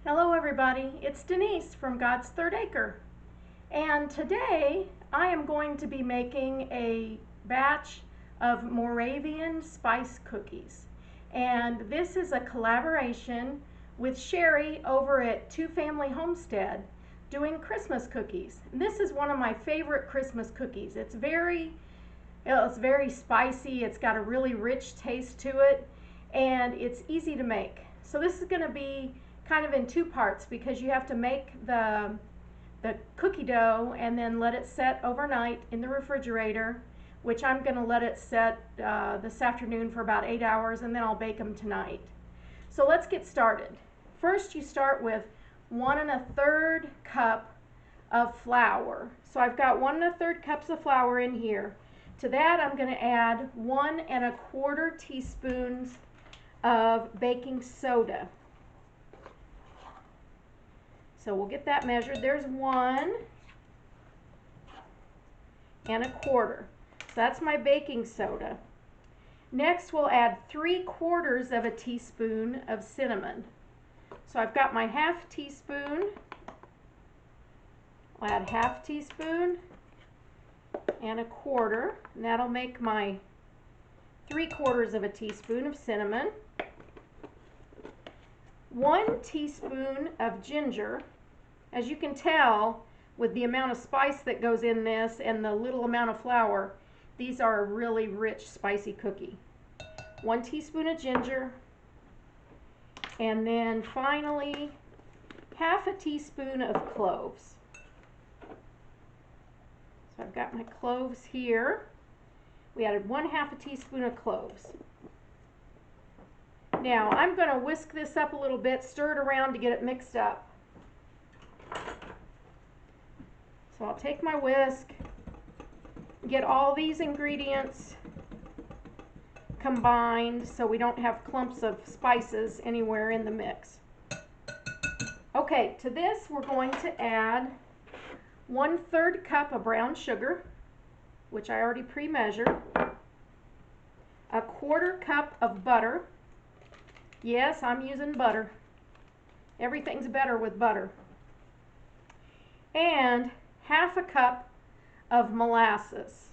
Hello everybody, it's Denise from God's Third Acre, and today I am going to be making a batch of Moravian spice cookies, and this is a collaboration with Sherry over at Two Family Homestead doing Christmas cookies. And this is one of my favorite Christmas cookies. It's very spicy, it's got a really rich taste to it, and it's easy to make. So this is going to be kind of in two parts because you have to make the cookie dough and then let it set overnight in the refrigerator, which I'm going to let it set this afternoon for about 8 hours, and then I'll bake them tonight. So let's get started. First, you start with 1 1/3 cup of flour. So I've got 1 1/3 cups of flour in here. To that, I'm going to add 1 1/4 teaspoons of baking soda. So we'll get that measured. There's 1 1/4. So that's my baking soda. Next, we'll add 3/4 of a teaspoon of cinnamon. So I've got my 1/2 teaspoon. I'll add 1/2 teaspoon and 1/4, and that'll make my 3/4 of a teaspoon of cinnamon. 1 teaspoon of ginger. As you can tell, with the amount of spice that goes in this and the little amount of flour, these are a really rich, spicy cookie. 1 teaspoon of ginger, and then finally 1/2 teaspoon of cloves. So I've got my cloves here. We added 1/2 teaspoon of cloves. Now I'm going to whisk this up a little bit, stir it around to get it mixed up. So I'll take my whisk, get all these ingredients combined so we don't have clumps of spices anywhere in the mix. Okay, to this we're going to add 1/3 cup of brown sugar, which I already pre-measured, 1/4 cup of butter. Yes, I'm using butter. Everything's better with butter. And 1/2 cup of molasses.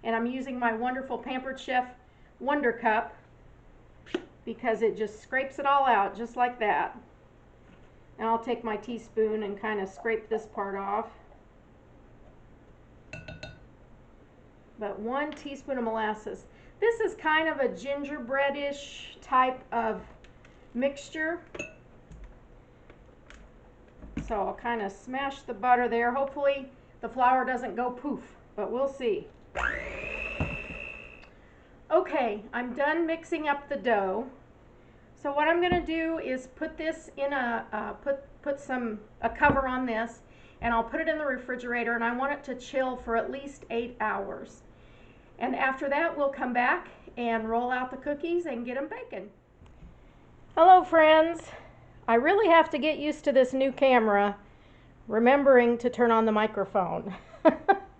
And I'm using my wonderful Pampered Chef Wonder Cup because it just scrapes it all out just like that. And I'll take my teaspoon and kind of scrape this part off. But 1 teaspoon of molasses. This is kind of a gingerbreadish type of mixture. So I'll kind of smash the butter there. Hopefully the flour doesn't go poof, but we'll see. Okay, I'm done mixing up the dough. So what I'm going to do is put this in a cover on this, and I'll put it in the refrigerator, and I want it to chill for at least 8 hours. And after that, we'll come back and roll out the cookies and get them baking. Hello friends. I really have to get used to this new camera, remembering to turn on the microphone.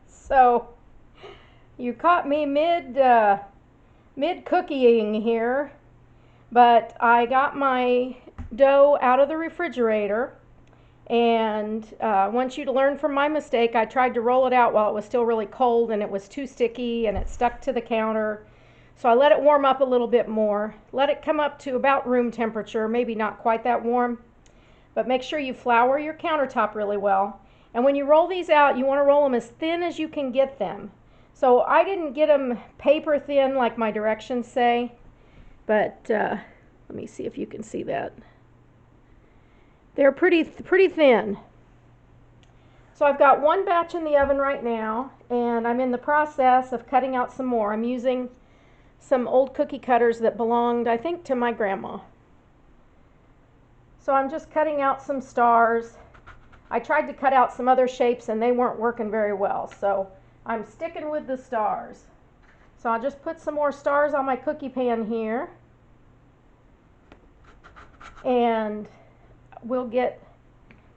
So you caught me mid cooking here, but I got my dough out of the refrigerator, and I want you to learn from my mistake. I tried to roll it out while it was still really cold, and it was too sticky and it stuck to the counter. So I let it warm up a little bit more. Let it come up to about room temperature, maybe not quite that warm. But make sure you flour your countertop really well. And when you roll these out, you want to roll them as thin as you can get them. So I didn't get them paper thin like my directions say, but let me see if you can see that. They're pretty thin. So I've got 1 batch in the oven right now, and I'm in the process of cutting out some more. I'm using some old cookie cutters that belonged, I think, to my grandma. So I'm just cutting out some stars. I tried to cut out some other shapes and they weren't working very well, so I'm sticking with the stars. So I'll just put some more stars on my cookie pan here, and we'll get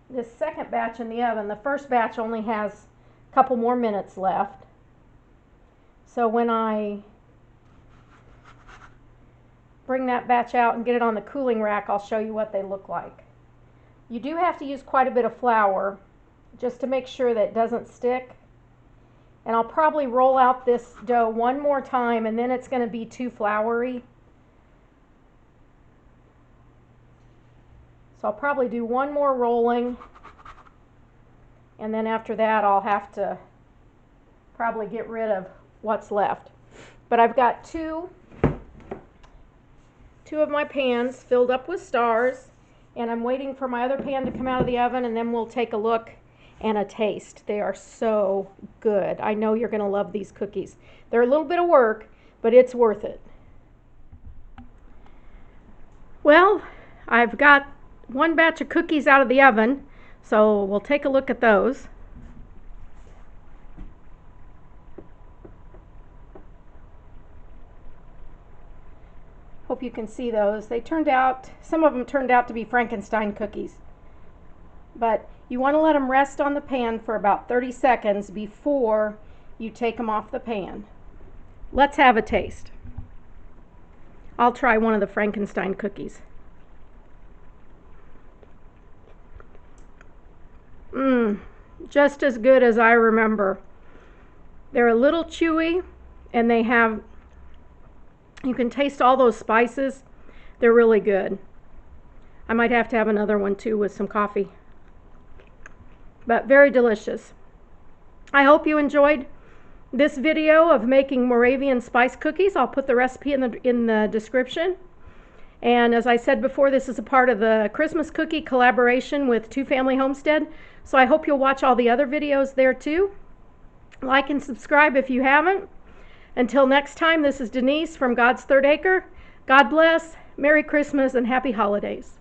this second batch in the oven. The first batch only has a couple more minutes left. So when I bring that batch out and get it on the cooling rack, I'll show you what they look like. You do have to use quite a bit of flour just to make sure that it doesn't stick. And I'll probably roll out this dough one more time, and then it's going to be too floury. So I'll probably do one more rolling, and then after that I'll have to probably get rid of what's left. But I've got two of my pans filled up with stars, and I'm waiting for my other pan to come out of the oven, and then we'll take a look and a taste. They are so good. I know you're going to love these cookies. They're a little bit of work, but it's worth it. Well, I've got one batch of cookies out of the oven, so we'll take a look at those. Hope you can see those. They turned out, some of them turned out to be Frankenstein cookies. But you want to let them rest on the pan for about 30 seconds before you take them off the pan. Let's have a taste. I'll try one of the Frankenstein cookies. Just as good as I remember. They're a little chewy, and they have, you can taste all those spices. They're really good. I might have to have another one too with some coffee. But very delicious. I hope you enjoyed this video of making Moravian spice cookies. I'll put the recipe in the description. And as I said before, this is a part of the Christmas cookie collaboration with Two Family Homestead. So I hope you'll watch all the other videos there too. Like and subscribe if you haven't. Until next time, this is Denise from God's Third Acre. God bless, Merry Christmas, and Happy Holidays.